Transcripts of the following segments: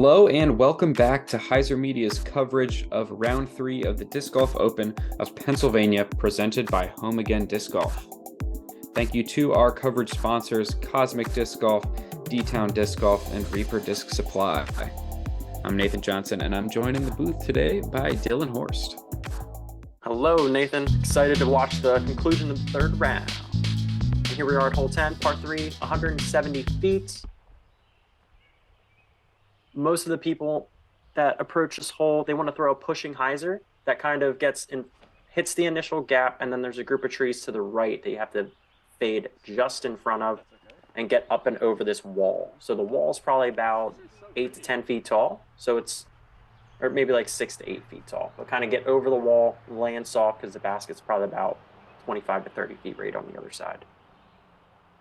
Hello and welcome back to HyzerMedia's coverage of round 3 of the Disc Golf Open of Pennsylvania presented by Home Again Disc Golf. Thank you to our coverage sponsors, Cosmic Disc Golf, D-Town Disc Golf, and Reaper Disc Supply. I'm Nathan Johnson and I'm joined in the booth today by Dylan Horst. Hello, Nathan. Excited to watch the conclusion of the third round. And here we are at hole 10, par 3, 170 feet. Most of the people that approach this hole, they want to throw a pushing hyzer that kind of hits the initial gap, and then there's a group of trees to the right that you have to fade just in front of and get up and over this wall. So the wall is probably about 8 to 10 feet tall. So or maybe like 6 to 8 feet tall. But kind of get over the wall, land soft, because the basket's probably about 25 to 30 feet right on the other side.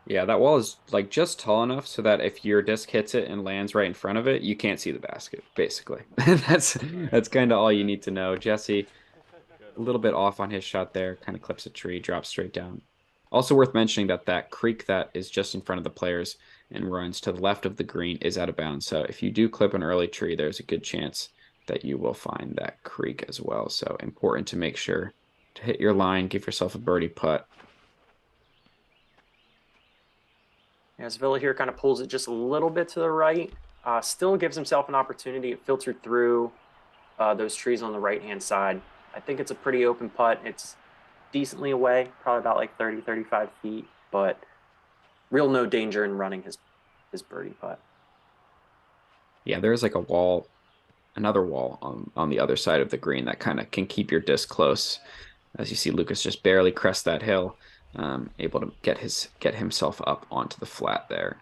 Yeah, that wall is like just tall enough so that if your disc hits it and lands right in front of it, you can't see the basket, basically. That's kind of all you need to know. Jesse, a little bit off on his shot there, kind of clips a tree, drops straight down. Also worth mentioning that creek that is just in front of the players and runs to the left of the green is out of bounds. So if you do clip an early tree, there's a good chance that you will find that creek as well. So important to make sure to hit your line, give yourself a birdie putt. As Villa here kind of pulls it just a little bit to the right, still gives himself an opportunity to filter through those trees on the right-hand side. I think it's a pretty open putt. It's decently away, probably about like 30, 35 feet, but real no danger in running his birdie putt. Yeah, there's like another wall on the other side of the green that kind of can keep your disc close. As you see, Lucas just barely crest that hill. Able to get himself up onto the flat there.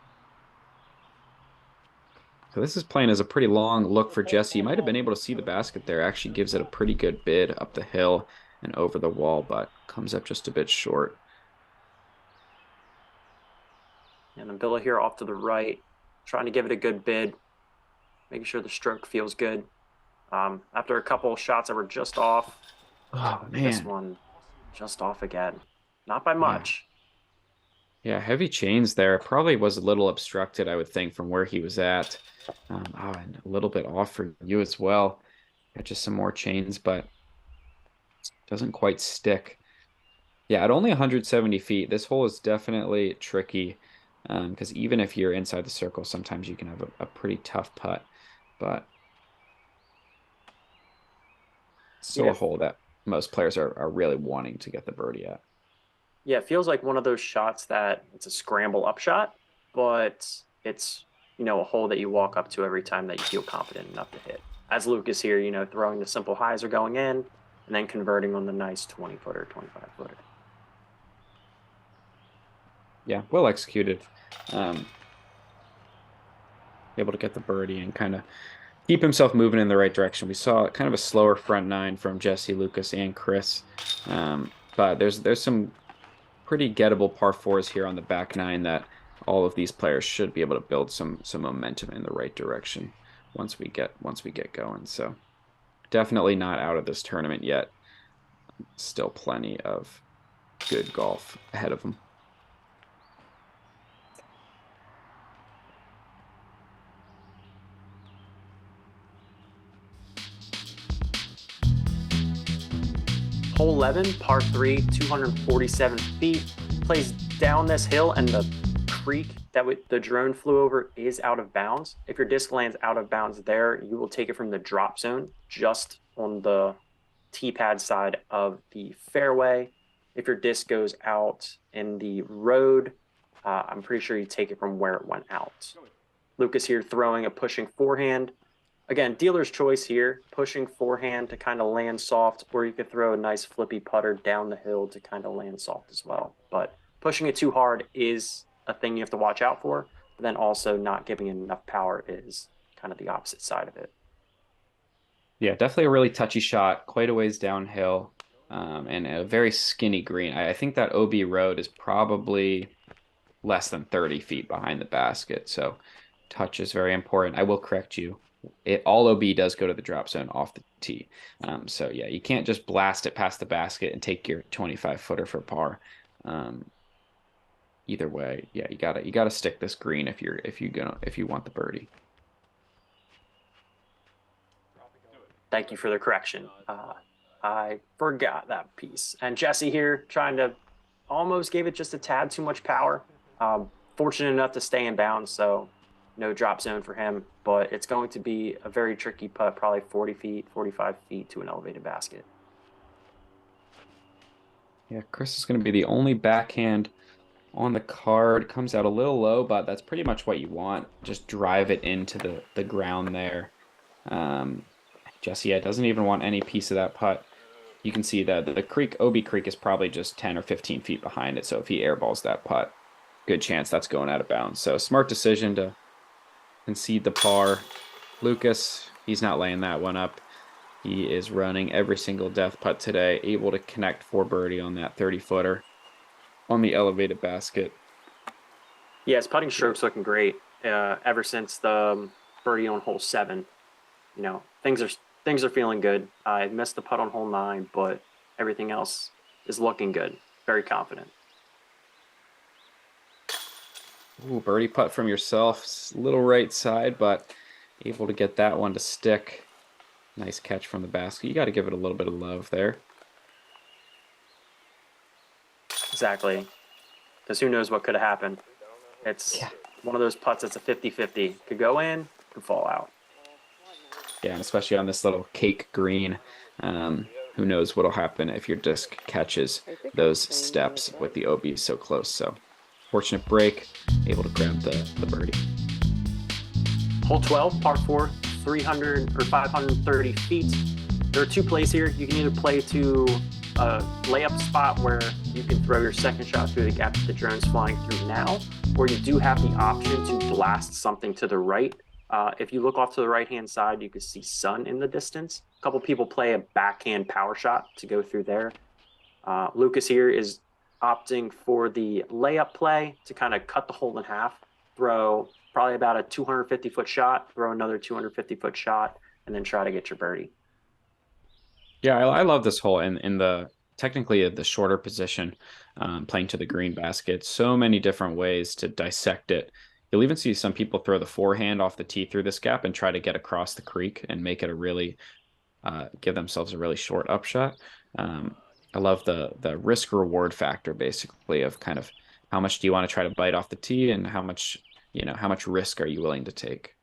So this is playing as a pretty long look for Jesse. He might have been able to see the basket there. Actually gives it a pretty good bid up the hill and over the wall, but comes up just a bit short. And then Villa here off to the right, trying to give it a good bid, making sure the stroke feels good. After a couple of shots that were just off, this one just off again. Not by much. Yeah, heavy chains there. Probably was a little obstructed, I would think, from where he was at. And a little bit off for you as well. Got just some more chains, but doesn't quite stick. Yeah, at only 170 feet, this hole is definitely tricky because even if you're inside the circle, sometimes you can have a pretty tough putt. But still a hole that most players are really wanting to get the birdie at. Yeah, it feels like one of those shots that it's a scramble upshot, but it's, a hole that you walk up to every time that you feel confident enough to hit. As Lucas here, throwing the simple hyzer going in and then converting on the nice 20-footer, 25-footer. Yeah, well executed. Able to get the birdie and kind of keep himself moving in the right direction. We saw kind of a slower front nine from Jesse, Lucas, and Chris. But there's some pretty gettable par fours here on the back nine that all of these players should be able to build some momentum in the right direction once we get going. So definitely not out of this tournament yet. Still plenty of good golf ahead of them. Hole 11, par 3, 247 feet. Plays down this hill, and the creek that the drone flew over is out of bounds. If your disc lands out of bounds there, you will take it from the drop zone just on the tee pad side of the fairway. If your disc goes out in the road, I'm pretty sure you take it from where it went out. Lucas here throwing a pushing forehand. Again, dealer's choice here, pushing forehand to kind of land soft, or you could throw a nice flippy putter down the hill to kind of land soft as well. But pushing it too hard is a thing you have to watch out for. But then also not giving it enough power is kind of the opposite side of it. Yeah, definitely a really touchy shot, quite a ways downhill, and a very skinny green. I think that OB road is probably less than 30 feet behind the basket. So touch is very important. I will correct you. All OB does go to the drop zone off the tee. So yeah, you can't just blast it past the basket and take your 25-footer for par. Either way, yeah, you gotta stick this green if you want the birdie. Thank you for the correction. I forgot that piece. And Jesse here trying to almost gave it just a tad too much power. Fortunate enough to stay in bounds, so no drop zone for him. But it's going to be a very tricky putt, probably 40 feet, 45 feet to an elevated basket. Yeah, Chris is going to be the only backhand on the card. Comes out a little low, but that's pretty much what you want. Just drive it into the ground there. Um, Jesse, yeah, doesn't even want any piece of that putt. You can see that the creek, OB Creek, is probably just 10 or 15 feet behind it. So if he airballs that putt, good chance that's going out of bounds. So smart decision to concede the par. Lucas, he's not laying that one up. He is running every single death putt today, able to connect for birdie on that 30-footer on the elevated basket. Yeah, his putting stroke's looking great. Ever since the birdie on hole 7, you know, things are feeling good. I missed the putt on hole 9, but everything else is looking good. Very confident. Ooh, birdie putt from yourself. Little right side, but able to get that one to stick. Nice catch from the basket. You got to give it a little bit of love there. Exactly. Because who knows what could have happened. It's one of those putts that's a 50-50. Could go in, could fall out. Yeah, and especially on this little cake green. Who knows what'll happen if your disc catches those steps with the OB so close. So fortunate break, able to grab the birdie. Hole 12, par 4, 300 or 530 feet. There are two plays here. You can either play to a layup spot where you can throw your second shot through the gap that the drone's flying through now, or you do have the option to blast something to the right. If you look off to the right-hand side, you can see sun in the distance. A couple people play a backhand power shot to go through there. Lucas here is opting for the layup play to kind of cut the hole in half, throw probably about a 250-foot shot, throw another 250-foot shot, and then try to get your birdie. Yeah, I love this hole in the technically the shorter position, playing to the green basket. So many different ways to dissect it. You'll even see some people throw the forehand off the tee through this gap and try to get across the creek and make it a really give themselves a really short upshot. I love the risk reward factor basically of kind of how much do you want to try to bite off the tee and how much how much risk are you willing to take.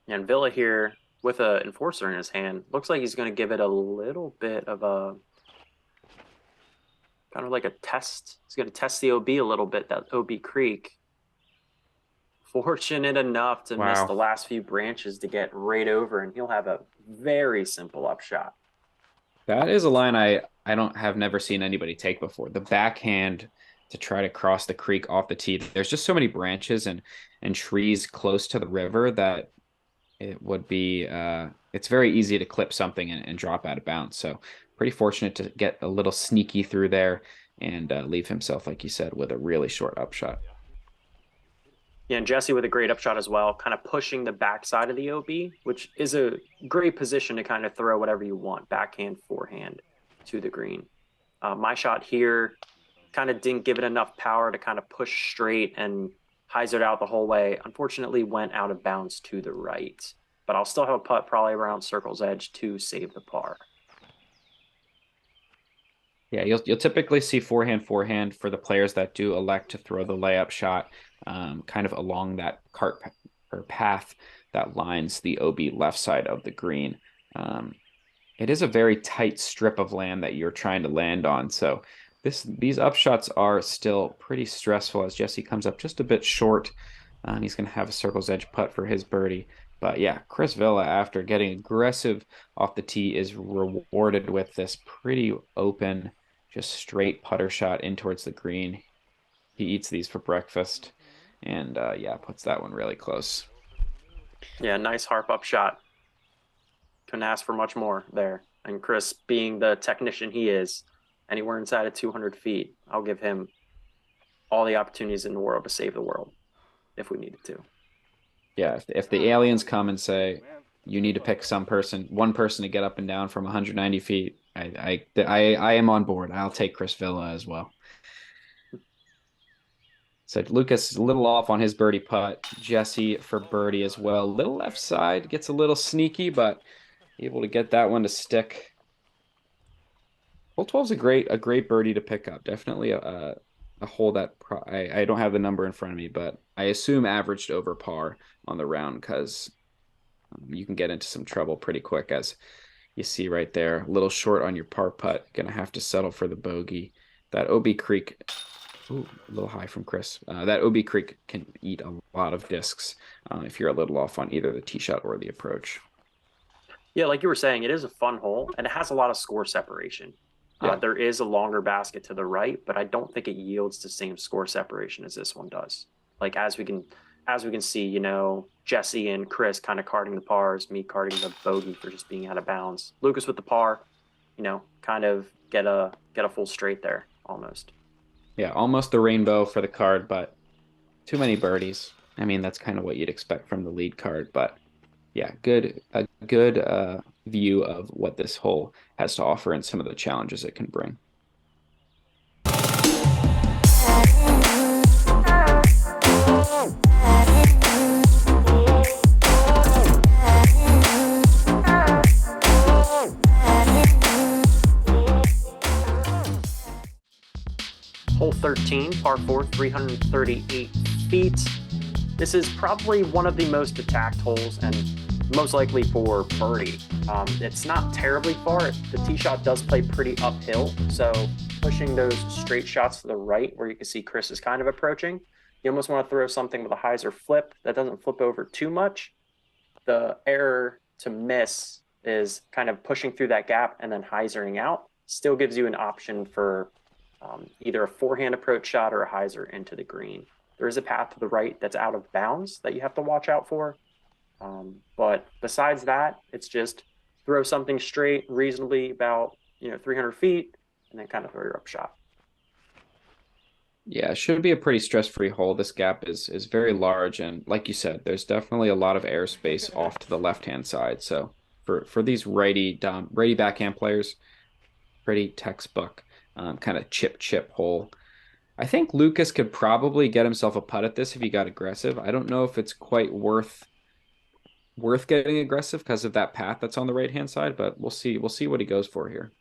And Villa here with an enforcer in his hand looks like he's going to give it a little bit of a kind of like a test. He's going to test the OB a little bit, that OB Creek. Fortunate enough to miss the Wow. last few branches to get right over, and he'll have a very simple upshot. That is a line I don't have never seen anybody take before. The backhand to try to cross the creek off the tee. There's just so many branches and trees close to the river that it would be it's very easy to clip something and drop out of bounds. So pretty fortunate to get a little sneaky through there and leave himself, like you said, with a really short upshot. Yeah, and Jesse with a great upshot as well, kind of pushing the backside of the OB, which is a great position to kind of throw whatever you want, backhand, forehand to the green. My shot here kind of didn't give it enough power to kind of push straight and hyzer it out the whole way. Unfortunately, went out of bounds to the right, but I'll still have a putt probably around circle's edge to save the par. Yeah, you'll typically see forehand for the players that do elect to throw the layup shot, kind of along that cart or path that lines the OB left side of the green. It is a very tight strip of land that you're trying to land on, so these upshots are still pretty stressful as Jesse comes up just a bit short. He's going to have a circle's edge putt for his birdie. But yeah, Chris Villa, after getting aggressive off the tee, is rewarded with this pretty open, just straight putter shot in towards the green. He eats these for breakfast and yeah, puts that one really close. Yeah, nice harp up shot. Couldn't ask for much more there. And Chris, being the technician he is, anywhere inside of 200 feet, I'll give him all the opportunities in the world to save the world if we needed to. Yeah, if the aliens come and say you need to pick one person to get up and down from 190 feet, I, I, I, I, am on board. I'll take Chris Villa as well. So Lucas is a little off on his birdie putt. Jesse for birdie as well. Little left side, gets a little sneaky, but able to get that one to stick. Hole 12 is a great birdie to pick up. Definitely a hole that I don't have the number in front of me, but I assume averaged over par on the round because you can get into some trouble pretty quick, as you see right there. A little short on your par putt. Gonna have to settle for the bogey. That OB Creek, ooh, a little high from Chris. That OB Creek can eat a lot of discs if you're a little off on either the tee shot or the approach. Yeah, like you were saying, it is a fun hole and it has a lot of score separation. Yeah. There is a longer basket to the right, but I don't think it yields the same score separation as this one does. Like as we can see, Jesse and Chris kind of carding the pars, me carding the bogey for just being out of bounds. Lucas with the par, kind of get a full straight there almost. Yeah, almost the rainbow for the card, but too many birdies. I mean, that's kind of what you'd expect from the lead card, but yeah, good view of what this hole has to offer and some of the challenges it can bring. Hole 13, par 4, 338 feet. This is probably one of the most attacked holes and most likely for birdie. It's not terribly far. The tee shot does play pretty uphill, so pushing those straight shots to the right where you can see Chris is kind of approaching, you almost want to throw something with a hyzer flip that doesn't flip over too much. The error to miss is kind of pushing through that gap and then hyzering out. Still gives you an option for either a forehand approach shot or a hyzer into the green. There is a path to the right that's out of bounds that you have to watch out for. But besides that, it's just throw something straight, reasonably about 300 feet, and then kind of throw your upshot. Yeah, it should be a pretty stress-free hole. This gap is very large, and like you said, there's definitely a lot of airspace off to the left-hand side. So for these righty backhand players, pretty textbook kind of chip hole. I think Lucas could probably get himself a putt at this if he got aggressive. I don't know if it's quite worth getting aggressive because of that path that's on the right hand side, but we'll see. We'll see what he goes for here.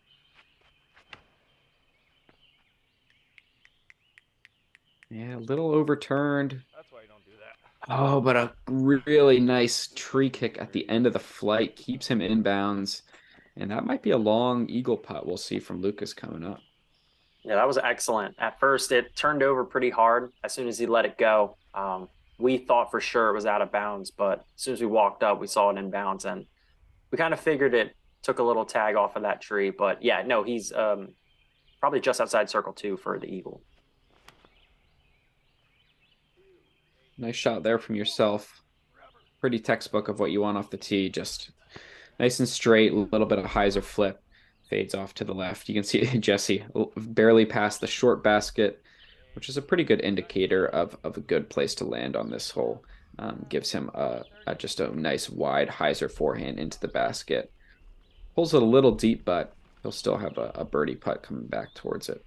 Yeah, a little overturned. That's why you don't do that. Oh, but a really nice tree kick at the end of the flight keeps him inbounds. And that might be a long eagle putt we'll see from Lucas coming up. Yeah, that was excellent. At first, it turned over pretty hard as soon as he let it go. We thought for sure it was out of bounds, but as soon as we walked up, we saw it in bounds, and we kind of figured it took a little tag off of that tree. But yeah, no, he's probably just outside circle 2 for the eagle. Nice shot there from yourself. Pretty textbook of what you want off the tee. Just nice and straight, a little bit of hyzer flip. Fades off to the left. You can see Jesse barely past the short basket, which is a pretty good indicator of a good place to land on this hole. Gives him just a nice wide hyzer forehand into the basket. Pulls it a little deep, but he'll still have a birdie putt coming back towards it.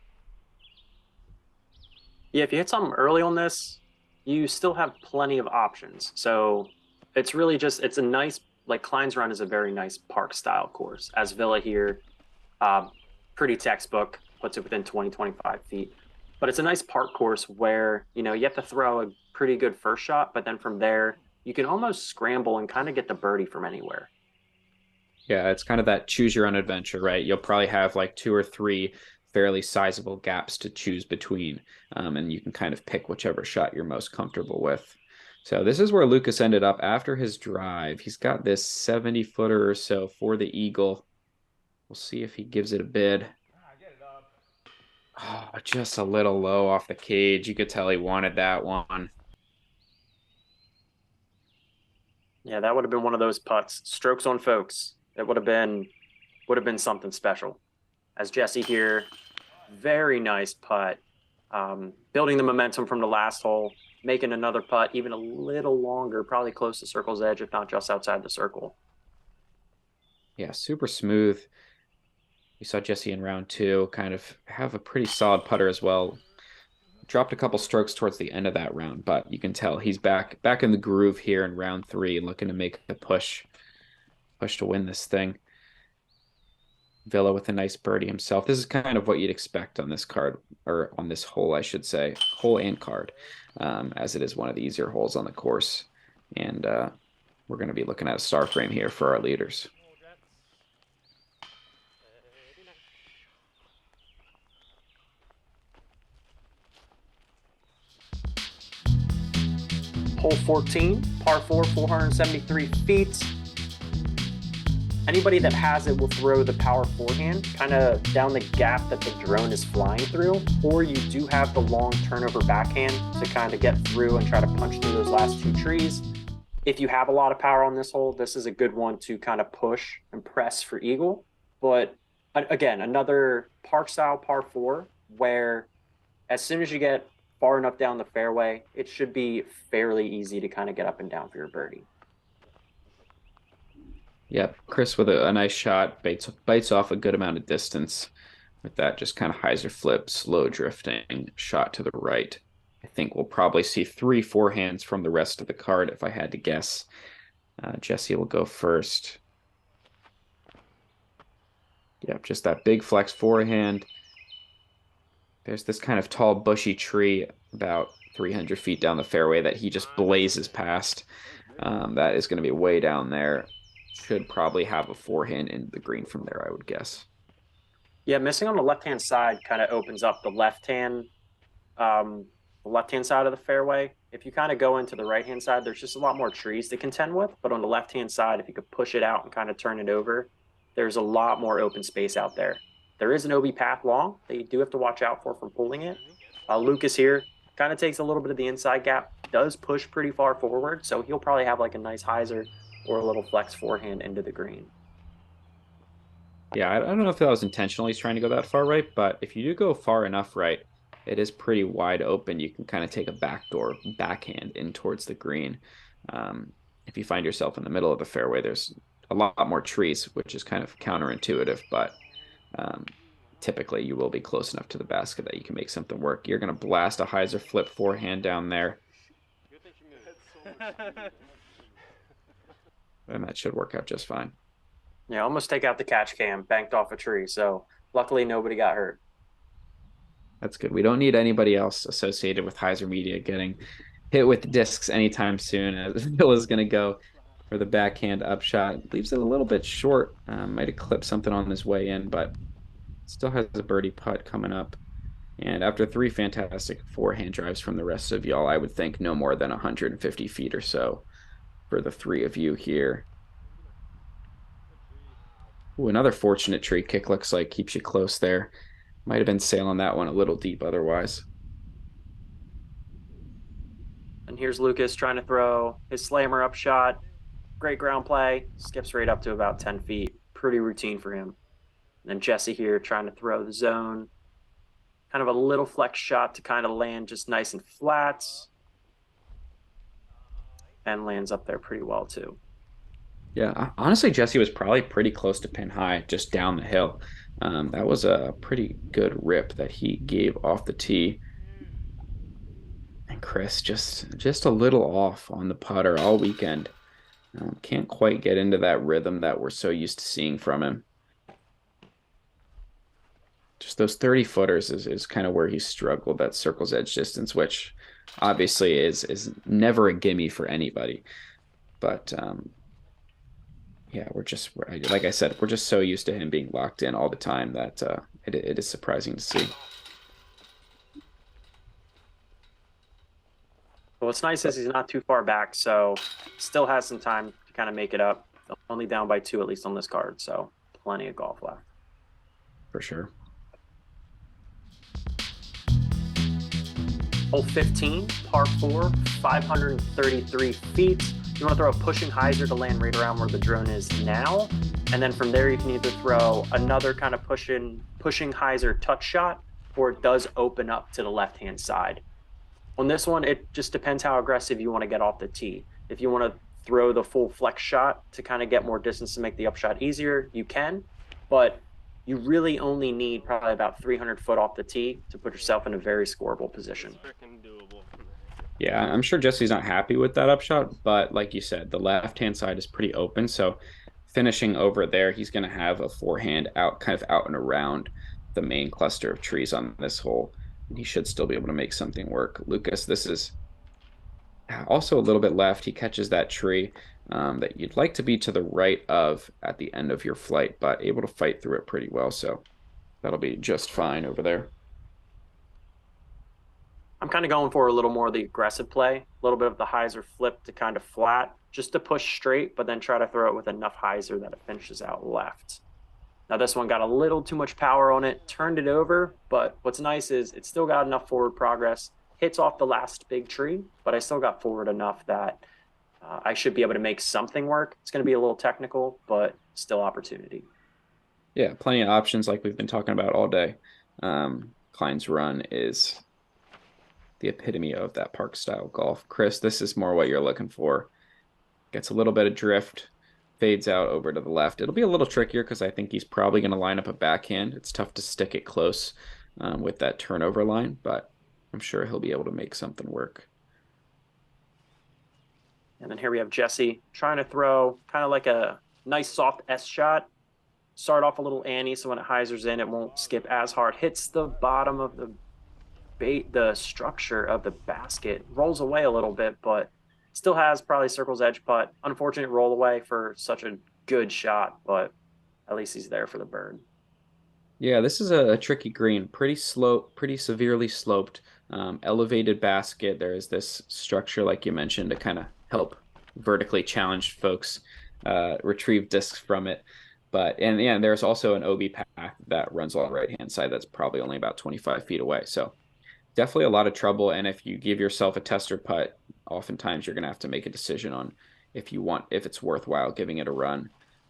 Yeah, if you hit something early on this, you still have plenty of options. So it's really just, it's a nice, like Klines Run is a very nice park style course. As Villa here, pretty textbook, puts it within 20-25 feet. But it's a nice park course where, you have to throw a pretty good first shot, but then from there, you can almost scramble and kind of get the birdie from anywhere. Yeah, it's kind of that choose your own adventure, right? You'll probably have like 2 or 3 fairly sizable gaps to choose between, and you can kind of pick whichever shot you're most comfortable with. So this is where Lucas ended up after his drive. He's got this 70-footer or so for the eagle. We'll see if he gives it a bid. Oh, just a little low off the cage. You could tell he wanted that one. Yeah, that would have been one of those putts. Strokes on folks. It would have been something special. As Jesse here, very nice putt. Building the momentum from the last hole, making another putt, even a little longer, probably close to circle's edge, if not just outside the circle. Yeah, super smooth. We saw Jesse in round 2 kind of have a pretty solid putter as well. dropped a couple strokes towards the end of that round, but you can tell he's back in the groove here in round 3, looking to make the push to win this thing. Villa with a nice birdie himself. This is kind of what you'd expect on this card, or on this hole, I should say, hole and card, as it is one of the easier holes on the course. And we're going to be looking at a star frame here for our leaders. Hole 14, par 4, 473 feet. Anybody that has it will throw the power forehand kind of down the gap that the drone is flying through, or you do have the long turnover backhand to kind of get through and try to punch through those last 2 trees. If you have a lot of power on this hole, this is a good one to kind of push and press for eagle. But again, another park style par 4 where as soon as you get far enough down the fairway, it should be fairly easy to kind of get up and down for your birdie. Yep, Chris with a nice shot, bites off a good amount of distance with that just kind of hyzer flip, slow drifting shot to the right. I think we'll probably see 3 forehands from the rest of the card if I had to guess. Jesse will go first. Yep, just that big flex forehand. There's this kind of tall, bushy tree about 300 feet down the fairway that he just blazes past. That is going to be way down there. Should probably have a forehand in the green from there, I would guess. Yeah, missing on the left-hand side kind of opens up the left-hand side of the fairway. If you kind of go into the right-hand side, there's just a lot more trees to contend with. But on the left-hand side, if you could push it out and kind of turn it over, there's a lot more open space out there. There is an OB path long that you do have to watch out for from pulling it. Lucas here kind of takes a little bit of the inside gap, does push pretty far forward, so he'll probably have like a nice hyzer or a little flex forehand into the green. Yeah, I don't know if that was intentionally trying to go that far right, but if you do go far enough right, it is pretty wide open. You can kind of take a backdoor backhand in towards the green. If you find yourself in the middle of the fairway, there's a lot more trees, which is kind of counterintuitive, but typically you will be close enough to the basket that you can make something work. You're going to blast a hyzer flip forehand down there. And that should work out just fine. Yeah, almost take out the catch cam, banked off a tree. So luckily nobody got hurt. That's good. We don't need anybody else associated with HyzerMedia getting hit with discs anytime soon. As Bill is going to go for the backhand upshot. Leaves it a little bit short. Might have clipped something on his way in, but still has a birdie putt coming up. And after 3 fantastic forehand drives from the rest of y'all, I would think no more than 150 feet or so for the 3 of you here. Ooh, another fortunate tree kick looks like keeps you close there. Might have been sailing that one a little deep otherwise. And here's Lucas trying to throw his slammer up shot. Great ground play. Skips right up to about 10 feet. Pretty routine for him. And then Jesse here trying to throw the zone. Kind of a little flex shot to kind of land just nice and flat. And lands up there pretty well too. Yeah, honestly, Jesse was probably pretty close to pin high just down the hill. That was a pretty good rip that he gave off the tee. And Chris just a little off on the putter all weekend. Can't quite get into that rhythm that we're so used to seeing from him. Just those 30 footers is kind of where he struggled, that circle's edge distance, which obviously is never a gimme for anybody. But yeah, like I said, we're just so used to him being locked in all the time that it is surprising to see. Well, what's nice is he's not too far back, so still has some time to kind of make it up. Only down by 2, at least on this card, so plenty of golf left. For sure. Hole 15, par 4, 533 feet. You want to throw a pushing hyzer to land right around where the drone is now. And then from there, you can either throw another kind of pushing hyzer touch shot, or it does open up to the left-hand side. On this one, it just depends how aggressive you want to get off the tee. If you want to throw the full flex shot to kind of get more distance to make the upshot easier, you can. But you really only need probably about 300 foot off the tee to put yourself in a very scoreable position. Yeah, I'm sure Jesse's not happy with that upshot, but like you said, the left-hand side is pretty open. So finishing over there, he's going to have a forehand out, kind of out and around the main cluster of trees on this hole. And he should still be able to make something work. Lucas, this is also a little bit left. He catches that tree that you'd like to be to the right of at the end of your flight, but able to fight through it pretty well. So that'll be just fine over there. I'm kind of going for a little more of the aggressive play, a little bit of the hyzer flip to kind of flat, just to push straight, but then try to throw it with enough hyzer that it finishes out left. Now this one got a little too much power on it, turned it over, but what's nice is it still got enough forward progress, hits off the last big tree, but I still got forward enough that I should be able to make something work. It's going to be a little technical, but still opportunity. Yeah, plenty of options like we've been talking about all day. Klein's run is the epitome of that park style golf. Chris, this is more what you're looking for. Gets a little bit of drift, fades out over to the left. It'll be a little trickier because I think he's probably going to line up a backhand. It's tough to stick it close with that turnover line, but I'm sure he'll be able to make something work. And then here we have Jesse trying to throw kind of like a nice soft S shot. Start off a little Annie, so when it hyzers in, it won't skip as hard. Hits the bottom of the structure of the basket, rolls away a little bit, but still has probably circle's edge putt. Unfortunate roll away for such a good shot, but at least he's there for the bird. Yeah, this is a tricky green, pretty slope, pretty severely sloped, elevated basket. There is this structure, like you mentioned, to kind of help vertically challenged folks retrieve discs from it. But and yeah, there's also an OB path that runs along the right-hand side that's probably only about 25 feet away. So definitely a lot of trouble. And if you give yourself a tester putt, oftentimes you're gonna have to make a decision on if it's worthwhile giving it a run.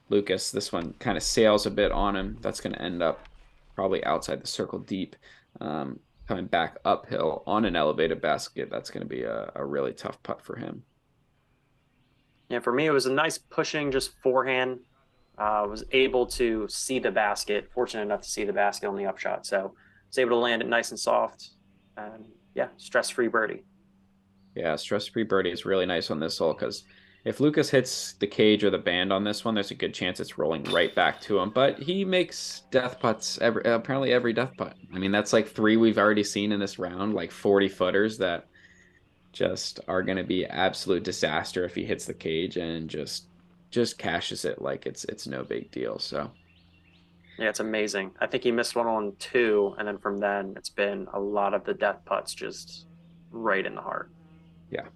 Lucas, this one kind of sails a bit on him. That's gonna end up probably outside the circle deep, coming back uphill on an elevated basket. That's gonna be a really tough putt for him. Yeah, for me, it was a nice pushing, just forehand. Was able to see the basket, fortunate enough to see the basket on the upshot. So was able to land it nice and soft. And yeah, stress-free birdie. Yeah, stress-free birdie is really nice on this hole because if Lucas hits the cage or the band on this one, there's a good chance it's rolling right back to him. But he makes death putts apparently every death putt. I mean, that's like 3 we've already seen in this round, like 40 footers that just are going to be absolute disaster if he hits the cage and just cashes it like it's no big deal. So yeah, it's amazing. I think he missed one on 2, and then from then it's been a lot of the death putts just right in the heart. Yeah.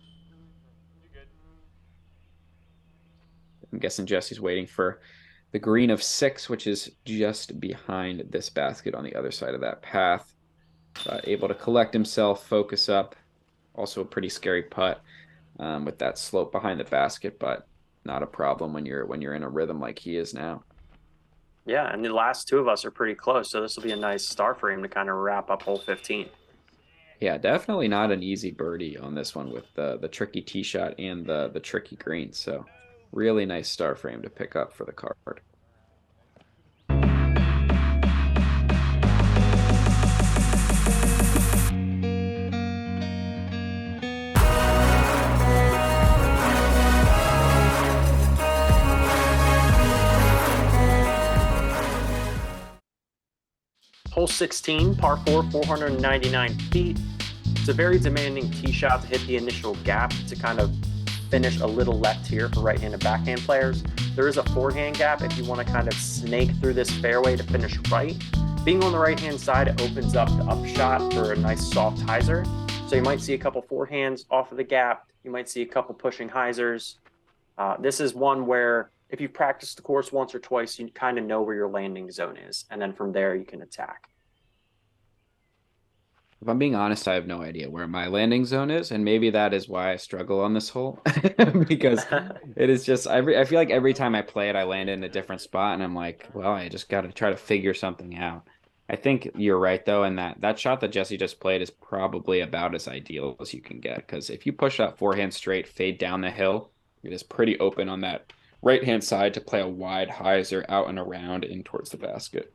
I'm guessing Jesse's waiting for the green of 6, which is just behind this basket on the other side of that path. Able to collect himself, focus up. Also a pretty scary putt with that slope behind the basket, but not a problem when you're in a rhythm like he is now. Yeah, and the last 2 of us are pretty close, so this will be a nice star for him to kind of wrap up hole 15. Yeah, definitely not an easy birdie on this one with the tricky tee shot and the tricky green. So really nice star frame to pick up for the card. Hole 16, par 4, 499 feet. It's a very demanding tee shot to hit the initial gap to kind of finish a little left here for right-handed backhand players. There is a forehand gap if you want to kind of snake through this fairway to finish right. Being on the right-hand side, it opens up the upshot for a nice soft hyzer. So you might see a couple forehands off of the gap. You might see a couple pushing hyzers. This is one where if you practice the course once or twice, you kind of know where your landing zone is. And then from there, you can attack. If I'm being honest, I have no idea where my landing zone is, and maybe that is why I struggle on this hole because it is just I feel like every time I play it, I land in a different spot, and I'm like, well, I just got to try to figure something out. I think you're right though, and that shot that Jesse just played is probably about as ideal as you can get because if you push that forehand straight, fade down the hill, it is pretty open on that right-hand side to play a wide hyzer out and around in towards the basket.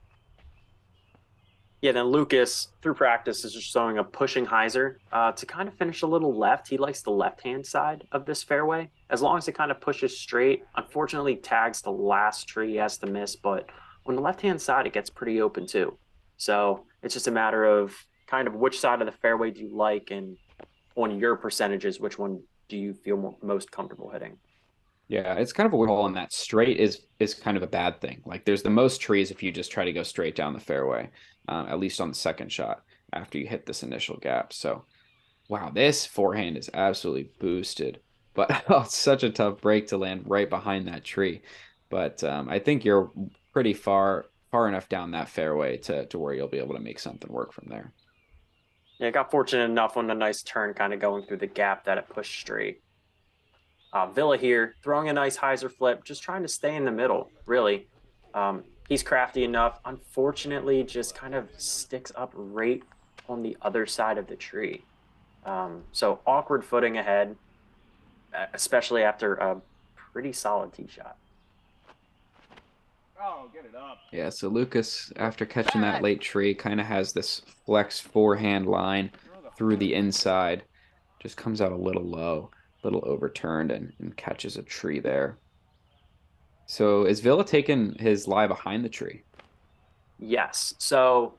Yeah, then Lucas, through practice, is just throwing a pushing hyzer to kind of finish a little left. He likes the left-hand side of this fairway. As long as it kind of pushes straight, unfortunately tags the last tree he has to miss, but on the left-hand side, it gets pretty open too. So it's just a matter of kind of which side of the fairway do you like, and on your percentages, which one do you feel most comfortable hitting? Yeah, it's kind of a weird hole, and that straight is kind of a bad thing. Like there's the most trees if you just try to go straight down the fairway, at least on the second shot after you hit this initial gap. So wow, this forehand is absolutely boosted, but oh, it's such a tough break to land right behind that tree. But I think you're pretty far enough down that fairway to where you'll be able to make something work from there. Yeah, I got fortunate enough on a nice turn kind of going through the gap that it pushed straight. Villa here, throwing a nice hyzer flip, just trying to stay in the middle, really. He's crafty enough. Unfortunately, just kind of sticks up right on the other side of the tree. So awkward footing ahead, especially after a pretty solid tee shot. Oh, get it up. Yeah, so Lucas, after catching that late tree, kind of has this flex forehand line through the inside. Just comes out a little low, a little overturned, and catches a tree there. So is Villa taking his lie behind the tree? Yes. So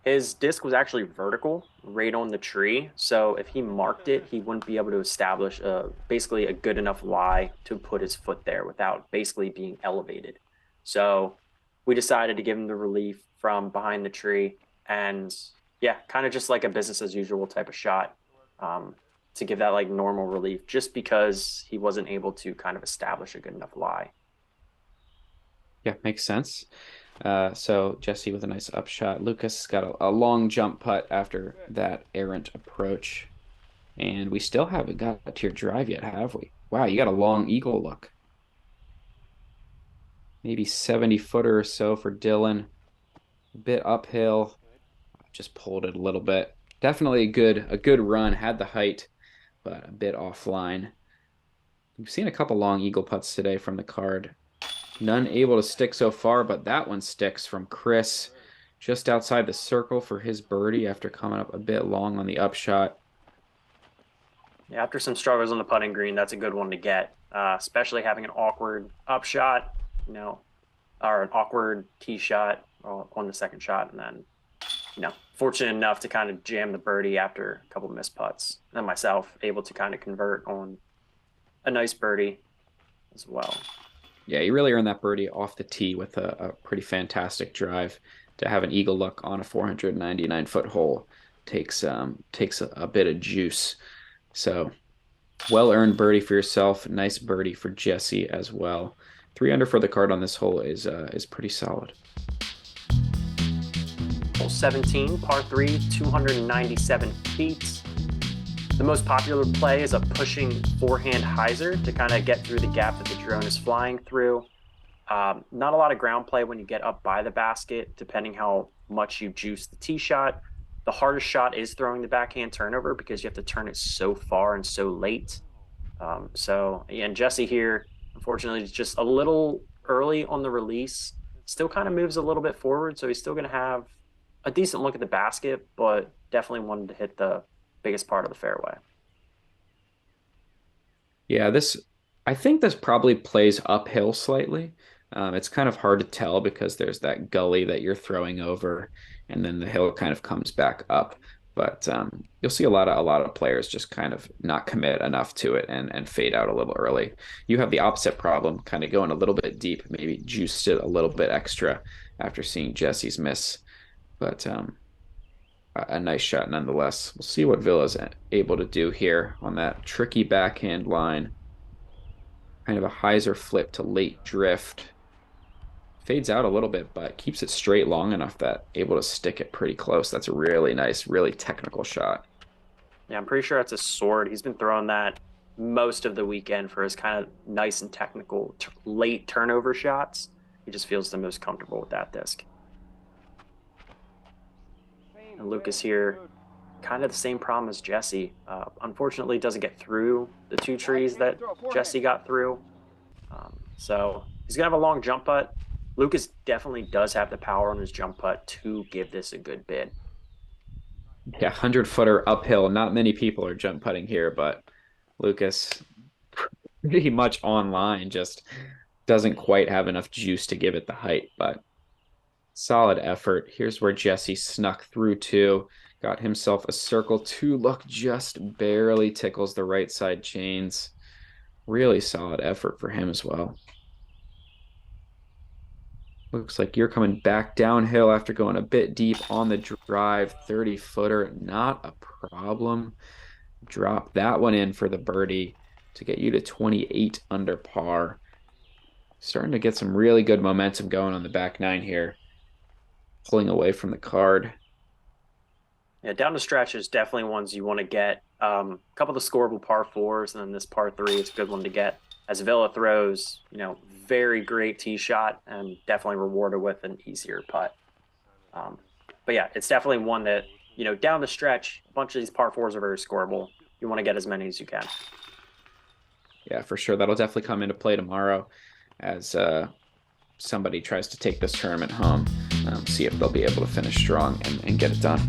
his disc was actually vertical right on the tree. So if he marked it, he wouldn't be able to establish basically a good enough lie to put his foot there without basically being elevated. So we decided to give him the relief from behind the tree, and yeah, kind of just like a business as usual type of shot, to give that like normal relief just because he wasn't able to kind of establish a good enough lie. Yeah, makes sense. So Jesse with a nice upshot. Lucas got a long jump putt after that errant approach. And we still haven't got to your drive yet, have we? Wow, you got a long eagle look. Maybe 70 footer or so for Dylan. A bit uphill. Just pulled it a little bit. Definitely a good run. Had the height, but a bit offline. We've seen a couple long eagle putts today from the card. None able to stick so far, but that one sticks from Chris just outside the circle for his birdie after coming up a bit long on the upshot. Yeah, after some struggles on the putting green, that's a good one to get, especially having an awkward upshot, you know, or an awkward tee shot on the second shot, and then fortunate enough to kind of jam the birdie after a couple of missed putts. And then myself able to kind of convert on a nice birdie as well. Yeah, you really earned that birdie off the tee with a pretty fantastic drive. To have an eagle look on a 499-foot hole takes a bit of juice. So well earned birdie for yourself. Nice birdie for Jesse as well. 3 under for the card on this hole is pretty solid. Hole 17, par 3, 297 feet. The most popular play is a pushing forehand hyzer to kind of get through the gap that the drone is flying through. Not a lot of ground play when you get up by the basket, depending how much you juice the tee shot. The hardest shot is throwing the backhand turnover because you have to turn it so far and so late. And Jesse here, unfortunately, is just a little early on the release. Still kind of moves a little bit forward, so he's still going to have a decent look at the basket, but definitely wanted to hit the biggest part of the fairway. Yeah, I think this probably plays uphill slightly. It's kind of hard to tell because there's that gully that you're throwing over, and then the hill kind of comes back up. But you'll see a lot of players just kind of not commit enough to it and fade out a little early. You have the opposite problem, kind of going a little bit deep, maybe juiced it a little bit extra after seeing Jesse's miss. But a nice shot nonetheless. We'll see what Villa's able to do here on that tricky backhand line. Kind of a hyzer flip to late drift. Fades out a little bit, but keeps it straight long enough that able to stick it pretty close. That's a really nice, really technical shot. Yeah, I'm pretty sure that's a sword. He's been throwing that most of the weekend for his kind of nice and technical late turnover shots. He just feels the most comfortable with that disc. And Lucas here, kind of the same problem as Jesse. Unfortunately, doesn't get through the 2 trees that Jesse got through. So he's going to have a long jump putt. Lucas definitely does have the power on his jump putt to give this a good bid. Yeah, 100-footer uphill. Not many people are jump putting here, but Lucas pretty much online just doesn't quite have enough juice to give it the height, but solid effort. Here's where Jesse snuck through too. Got himself a circle two look, just barely tickles the right side chains. Really solid effort for him as well. Looks like you're coming back downhill after going a bit deep on the drive. 30-footer, not a problem. Drop that one in for the birdie to get you to 28 under par. Starting to get some really good momentum going on the back nine here. Pulling away from the card. Yeah, down the stretch is definitely ones you want to get. A couple of the scoreable par fours, and then this par three is a good one to get. As Villa throws, very great tee shot and definitely rewarded with an easier putt. But yeah, it's definitely one that, down the stretch, a bunch of these par fours are very scoreable. You want to get as many as you can. Yeah, for sure. That'll definitely come into play tomorrow as somebody tries to take this tournament home. See if they'll be able to finish strong and get it done.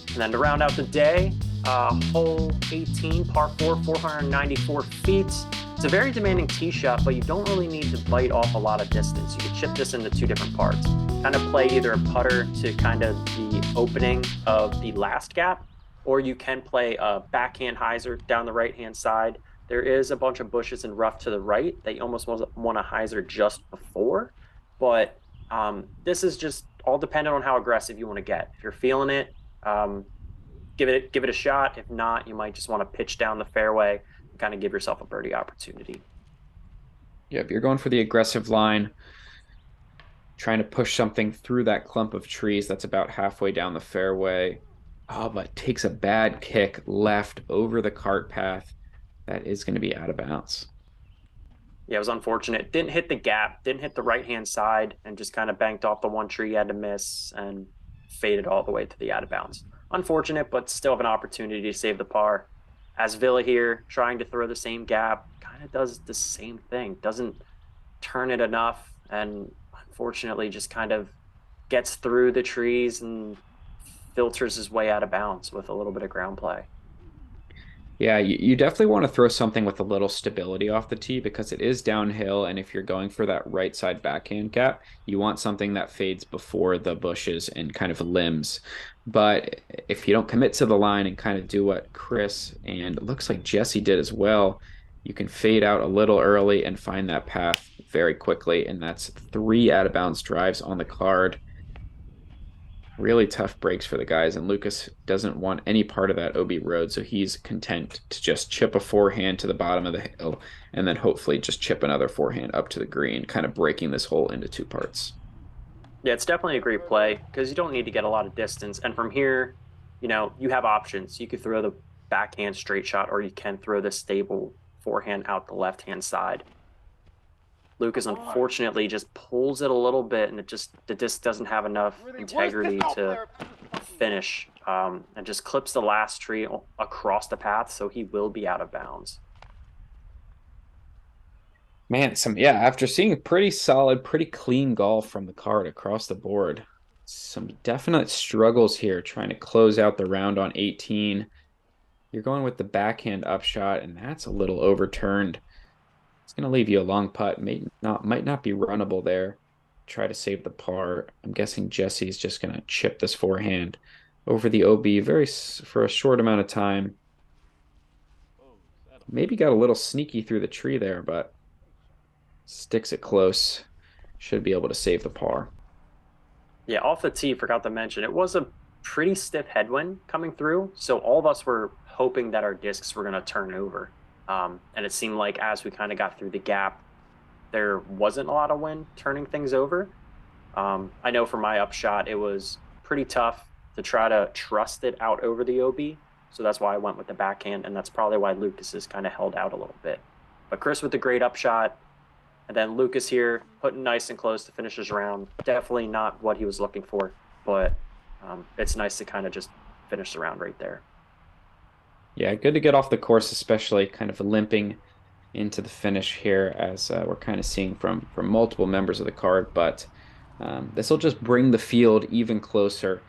And then to round out the day, hole 18, par 4, 494 feet. It's a very demanding tee shot, but you don't really need to bite off a lot of distance. You can chip this into two different parts. Kind of play either a putter to kind of the opening of the last gap, or you can play a backhand hyzer down the right-hand side. There is a bunch of bushes and rough to the right that you almost want a hyzer just before, but this is just all dependent on how aggressive you want to get. If you're feeling it, give it a shot. If not, you might just want to pitch down the fairway and kind of give yourself a birdie opportunity. Yep, you're going for the aggressive line, trying to push something through that clump of trees that's about halfway down the fairway. Oh, but takes a bad kick left over the cart path. That is going to be out of bounds. Yeah, it was unfortunate. Didn't hit the gap, didn't hit the right-hand side, and just kind of banked off the one tree he had to miss and faded all the way to the out of bounds. Unfortunate, but still have an opportunity to save the par. As Villa here, trying to throw the same gap, kind of does the same thing. Doesn't turn it enough, and unfortunately just kind of gets through the trees and filters his way out of bounds with a little bit of ground play. Yeah, you definitely want to throw something with a little stability off the tee because it is downhill. And if you're going for that right side backhand gap, you want something that fades before the bushes and kind of limbs. But if you don't commit to the line and kind of do what Chris and it looks like Jesse did as well, you can fade out a little early and find that path very quickly. And that's 3 out of bounds drives on the card. Really tough breaks for the guys, and Lucas doesn't want any part of that OB road, so he's content to just chip a forehand to the bottom of the hill and then hopefully just chip another forehand up to the green, kind of breaking this hole into 2 parts. Yeah, it's definitely a great play because you don't need to get a lot of distance. And from here, you have options. You could throw the backhand straight shot, or you can throw the stable forehand out the left-hand side. Lucas unfortunately just pulls it a little bit, and the disc doesn't have enough integrity to finish, and just clips the last tree across the path, so he will be out of bounds. Man, after seeing a pretty solid, pretty clean golf from the card across the board, some definite struggles here trying to close out the round on 18. You're going with the backhand upshot, and that's a little overturned. It's going to leave you a long putt. Might not be runnable there. Try to save the par. I'm guessing Jesse's just going to chip this forehand over the OB for a short amount of time. Maybe got a little sneaky through the tree there, but sticks it close. Should be able to save the par. Yeah, off the tee, forgot to mention, it was a pretty stiff headwind coming through, so all of us were hoping that our discs were going to turn over. And it seemed like as we kind of got through the gap, there wasn't a lot of wind turning things over. I know for my upshot, it was pretty tough to try to trust it out over the OB. So that's why I went with the backhand. And that's probably why Lucas is kind of held out a little bit. But Chris with the great upshot. And then Lucas here putting nice and close to finish his round. Definitely not what he was looking for. But it's nice to kind of just finish the round right there. Yeah, good to get off the course, especially kind of limping into the finish here, as we're kind of seeing from multiple members of the card. But this will just bring the field even closer,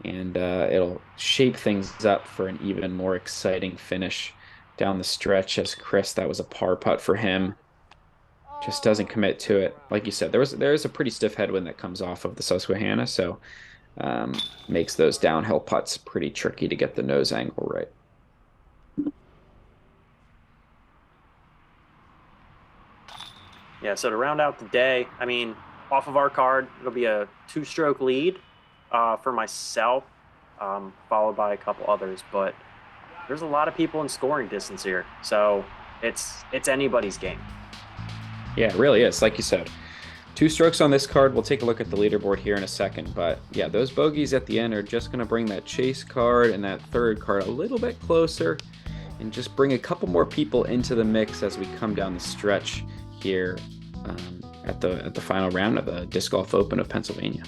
and it'll shape things up for an even more exciting finish down the stretch. As Chris, that was a par putt for him. Just doesn't commit to it. Like you said, there is a pretty stiff headwind that comes off of the Susquehanna, so makes those downhill putts pretty tricky to get the nose angle right. Yeah, so to round out the day, I mean, off of our card, it'll be a 2-stroke lead for myself, followed by a couple others. But there's a lot of people in scoring distance here, so it's anybody's game. Yeah, it really is. Like you said, 2 strokes on this card. We'll take a look at the leaderboard here in a second. But yeah, those bogeys at the end are just going to bring that chase card and that third card a little bit closer, and just bring a couple more people into the mix as we come down the stretch here at the final round of the Disc Golf Open of Pennsylvania.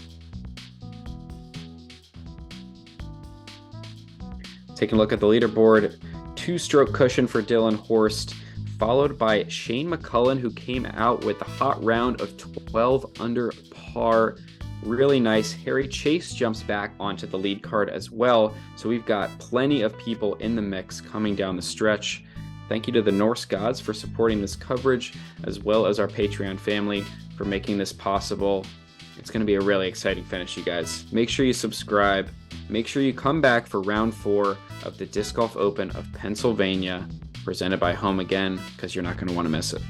Taking a look at the leaderboard, 2-stroke cushion for Dylan Horst, followed by Shane McCullen, who came out with a hot round of 12 under par. Really nice. Harry Chase jumps back onto the lead card as well. So we've got plenty of people in the mix coming down the stretch. Thank you to the Norse gods for supporting this coverage, as well as our Patreon family for making this possible. It's going to be a really exciting finish, you guys. Make sure you subscribe. Make sure you come back for round 4 of the Disc Golf Open of Pennsylvania, presented by Home Again, because you're not going to want to miss it.